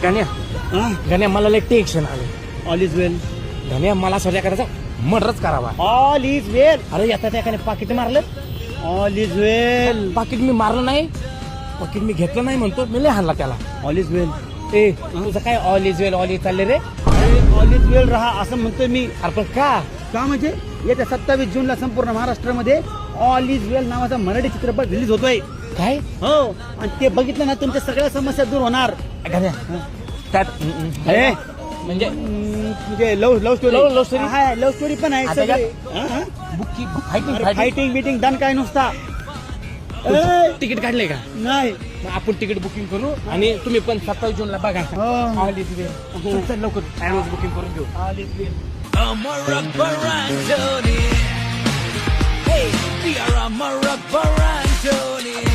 गण्या मला लय टेन्शन आलं. ऑल इज वेल. गण्या मला सध्या करायचा मर्डरच करावा. ऑल इज वेल. अरे येता त्या पाकिट मारलं. ऑल इज वेल. पाकिट मी मारलं नाही, पाकिट मी घेतलं नाही म्हणतो, मी लय हाणला त्याला. ऑल इज वेल. ए तुझं काय all is well all is चालले रे? अरे ऑल इज वेल राहा असं म्हणतोय मी. अरे पण का? का म्हणजे येत्या 27 जूनला संपूर्ण महाराष्ट्रामध्ये ऑल इज वेल नावाचा मराठी चित्रपट रिलीज होतोय. काय? हो, आणि ते बघितलं ना तुमच्या सगळ्या समस्या दूर होणार. गण्या त्यात अरे म्हणजे म्हणजे लव स्टोरी. Love story? हा, लव्ह स्टोरी पण आहे. आता सगळे. बुक्की अरे फायटिंग फायटिंग बिटिंग डन काय नुसता. तिकीट काढले का? नाही. मग आपण तिकीट बुकिंग करू आणि तुम्ही पण 27 जूनला बघा. हो. ऑल इज वेल. चल लवकर ऍडव्हान्स बुकिंग करून घेऊ. All is well. Hey, we are a Marabbarantoni.